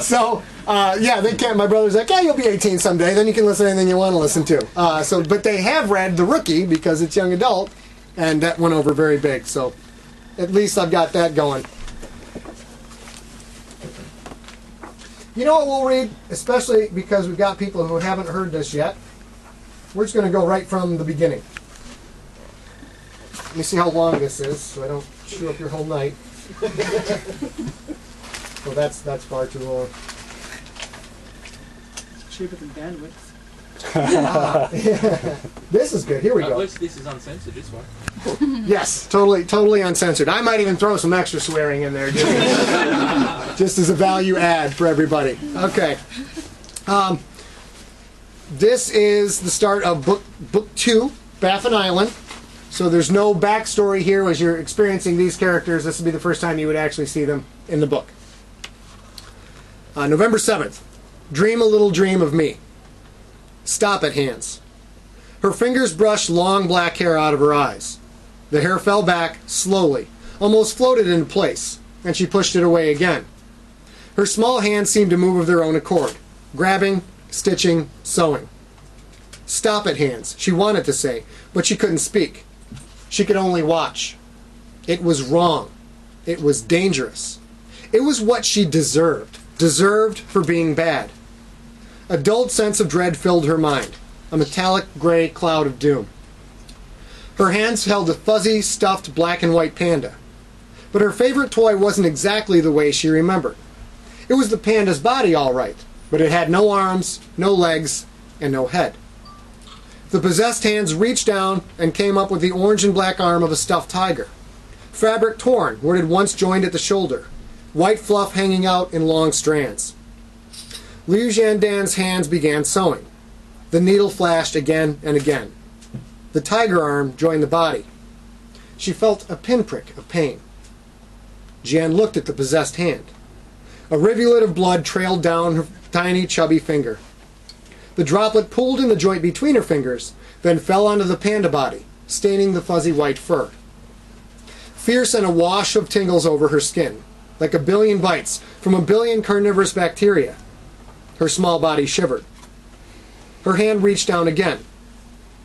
So, yeah, they can't. My brother's like, yeah, you'll be 18 someday. Then you can listen to anything you want to listen to. But they have read The Rookie because it's young adult, and that went over very big. So, at least I've got that going. You know what we'll read, especially because we've got people who haven't heard this yet. We're just going to go right from the beginning. Let me see how long this is, so I don't chew up your whole night. So that's far too long. Cheaper than bandwidth. This is good. Here we go. At least this is uncensored, this one. Yes, totally uncensored. I might even throw some extra swearing in there, just as a value add for everybody. Okay. This is the start of book 2, Baffin Island. So there's no backstory here as you're experiencing these characters. This would be the first time you would actually see them in the book. November 7th. Dream a little dream of me. Stop it, hands. Her fingers brushed long black hair out of her eyes. The hair fell back slowly, almost floated into place, and she pushed it away again. Her small hands seemed to move of their own accord, grabbing, stitching, sewing. Stop it, hands, she wanted to say, but she couldn't speak. She could only watch. It was wrong. It was dangerous. It was what she deserved for being bad. A dulled sense of dread filled her mind, a metallic gray cloud of doom. Her hands held a fuzzy, stuffed black and white panda. But her favorite toy wasn't exactly the way she remembered. It was the panda's body, all right, but it had no arms, no legs, and no head. The possessed hands reached down and came up with the orange and black arm of a stuffed tiger. Fabric torn where it had once joined at the shoulder, white fluff hanging out in long strands. Liu Jiandan's hands began sewing. The needle flashed again and again. The tiger arm joined the body. She felt a pinprick of pain. Jian looked at the possessed hand. A rivulet of blood trailed down her tiny, chubby finger. The droplet pooled in the joint between her fingers, then fell onto the panda body, staining the fuzzy white fur. Fear sent a wash of tingles over her skin, like a billion bites from a billion carnivorous bacteria. Her small body shivered. Her hand reached down again.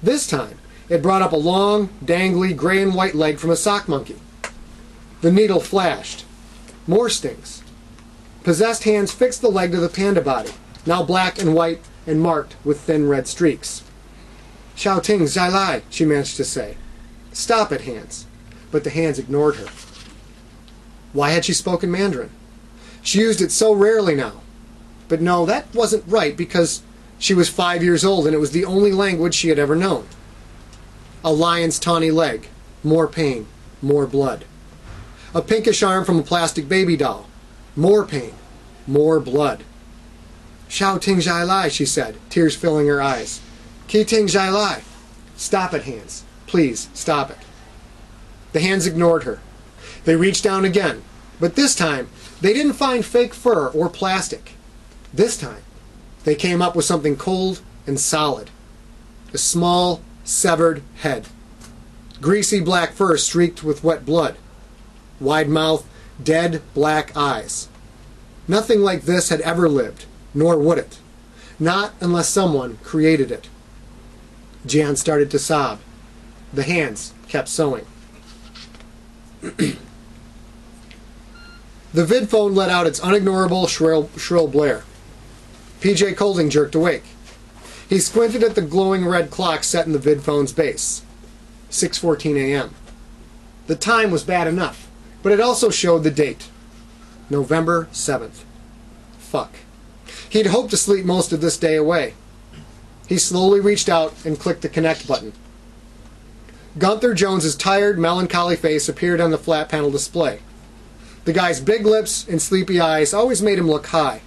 This time, it brought up a long, dangly gray and white leg from a sock monkey. The needle flashed. More stings. Possessed hands fixed the leg to the panda body, now black and white and marked with thin red streaks. Xiao Ting Zai Lai, she managed to say. Stop it, hands. But the hands ignored her. Why had she spoken Mandarin? She used it so rarely now. But no, that wasn't right because she was 5 years old and it was the only language she had ever known. A lion's tawny leg. More pain. More blood. A pinkish arm from a plastic baby doll. More pain. More blood. Xiao Ting Zai Lai, she said, tears filling her eyes. Qi Ting Zai Lai. Stop it, hands. Please, stop it. The hands ignored her. They reached down again, but this time they didn't find fake fur or plastic. This time they came up with something cold and solid. A small, severed head. Greasy black fur streaked with wet blood. Wide mouth, dead black eyes. Nothing like this had ever lived, nor would it. Not unless someone created it. Jian started to sob. The hands kept sewing. The vid phone let out its unignorable shrill blare. P.J. Colding jerked awake. He squinted at the glowing red clock set in the vid phone's base. 6:14 a.m. The time was bad enough, but it also showed the date. November 7th. Fuck. He'd hoped to sleep most of this day away. He slowly reached out and clicked the connect button. Gunther Jones's tired, melancholy face appeared on the flat panel display. The guy's big lips and sleepy eyes always made him look high.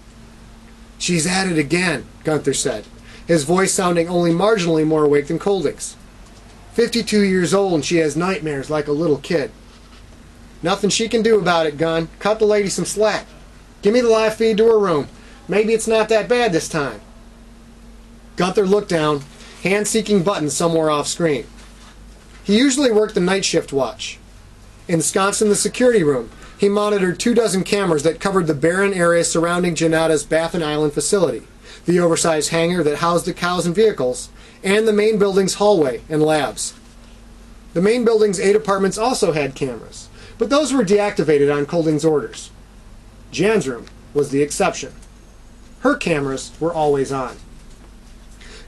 She's at it again, Gunther said, his voice sounding only marginally more awake than Colding's. 52 years old and she has nightmares like a little kid. Nothing she can do about it, Gun. Cut the lady some slack. Give me the live feed to her room. Maybe it's not that bad this time. Gunther looked down, hand seeking buttons somewhere off screen. He usually worked the night shift watch. Ensconced in the security room, He monitored 24 cameras that covered the barren area surrounding Janata's Baffin Island facility, the oversized hangar that housed the cows and vehicles, and the main building's hallway and labs. The main building's 8 apartments also had cameras, but those were deactivated on Colding's orders. Jan's room was the exception. Her cameras were always on.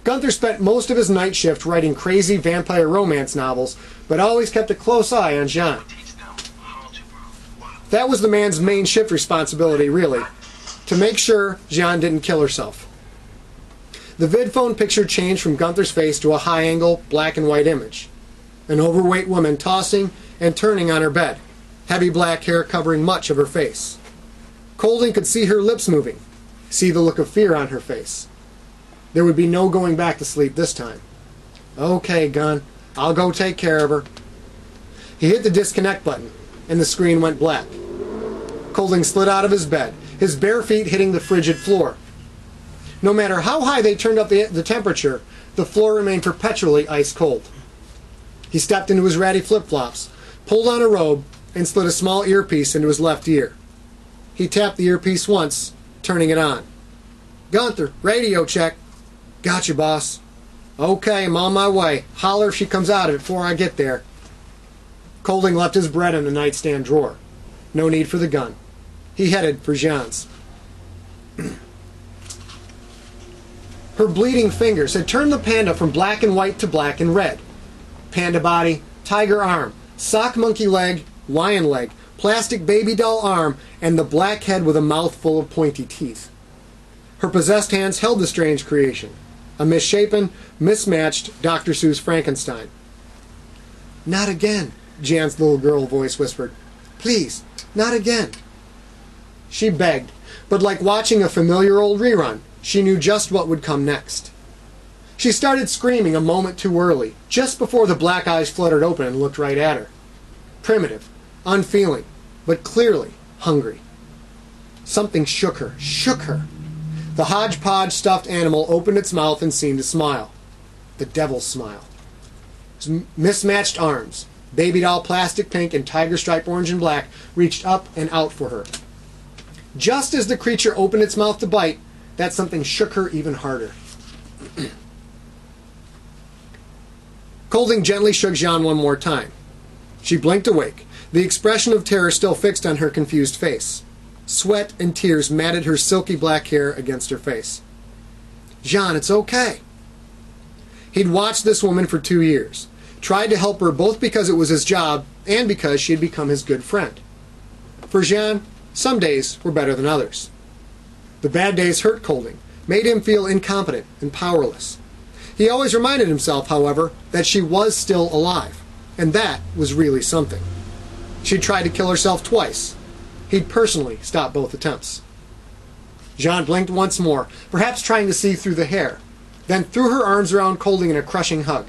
Gunther spent most of his night shift writing crazy vampire romance novels, but always kept a close eye on Jan. That was the man's main shift responsibility, really, to make sure Jan didn't kill herself. The vidphone picture changed from Gunther's face to a high-angle, black and white image. An overweight woman tossing and turning on her bed, heavy black hair covering much of her face. Colding could see her lips moving, see the look of fear on her face. There would be no going back to sleep this time. Okay, Gun, I'll go take care of her. He hit the disconnect button, and the screen went black. Colding slid out of his bed, his bare feet hitting the frigid floor. No matter how high they turned up the temperature, the floor remained perpetually ice cold. He stepped into his ratty flip-flops, pulled on a robe, and slid a small earpiece into his left ear. He tapped the earpiece once, turning it on. Gunther, radio check. Gotcha, boss. Okay, I'm on my way. Holler if she comes out of it before I get there. Colding left his bread in the nightstand drawer. No need for the gun. He headed for Jean's. Her bleeding fingers had turned the panda from black and white to black and red. Panda body, tiger arm, sock monkey leg, lion leg, plastic baby doll arm, and the black head with a mouth full of pointy teeth. Her possessed hands held the strange creation, a misshapen, mismatched Dr. Seuss Frankenstein. Not again, Jan's little girl voice whispered. Please, not again. She begged, but like watching a familiar old rerun, she knew just what would come next. She started screaming a moment too early, just before the black eyes fluttered open and looked right at her. Primitive, unfeeling, but clearly hungry. Something shook her. The hodgepodge stuffed animal opened its mouth and seemed to smile. The devil's smile. Mismatched arms, baby doll plastic pink and tiger stripe orange and black, reached up and out for her. Just as the creature opened its mouth to bite, that something shook her even harder. Colding gently shook Jean one more time. She blinked awake, the expression of terror still fixed on her confused face. Sweat and tears matted her silky black hair against her face. Jean, it's okay. He'd watched this woman for 2 years, tried to help her both because it was his job and because she had become his good friend. For Jean, some days were better than others. The bad days hurt Colding, made him feel incompetent and powerless. He always reminded himself, however, that she was still alive, and that was really something. She'd tried to kill herself twice. He'd personally stopped both attempts. Jean blinked once more, perhaps trying to see through the hair, then threw her arms around Colding in a crushing hug.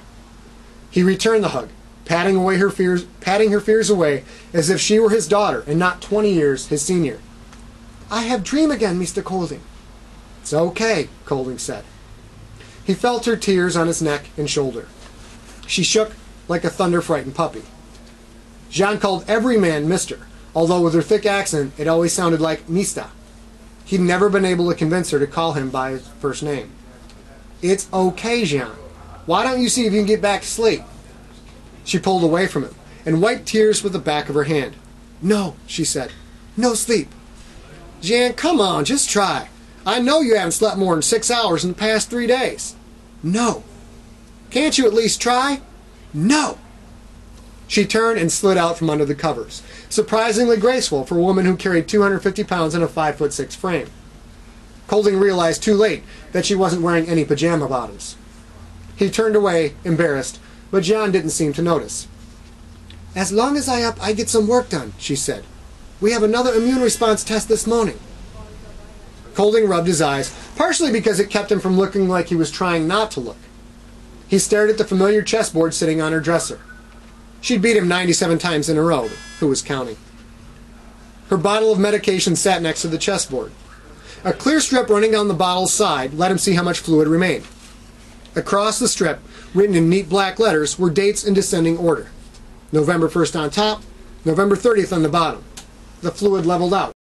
He returned the hug, patting her fears away as if she were his daughter and not 20 years his senior. I have dream again, Mr. Colding. It's okay, Colding said. He felt her tears on his neck and shoulder. She shook like a thunder-frightened puppy. Jean called every man Mr., although with her thick accent it always sounded like Mista. He'd never been able to convince her to call him by his first name. It's okay, Jean. Why don't you see if you can get back to sleep? She pulled away from him and wiped tears with the back of her hand. No, she said. No sleep. Jean, come on, just try. I know you haven't slept more than 6 hours in the past 3 days. No. Can't you at least try? No. She turned and slid out from under the covers, surprisingly graceful for a woman who carried 250 pounds in a 5'6" frame. Colding realized too late that she wasn't wearing any pajama bottoms. He turned away, embarrassed, but Jean didn't seem to notice. As long as I get some work done, she said. We have another immune response test this morning. Colding rubbed his eyes, partially because it kept him from looking like he was trying not to look. He stared at the familiar chessboard sitting on her dresser. She'd beat him 97 times in a row, but who was counting? Her bottle of medication sat next to the chessboard. A clear strip running down the bottle's side let him see how much fluid remained. Across the strip, written in neat black letters, were dates in descending order. November 1st on top, November 30th on the bottom. the fluid leveled out.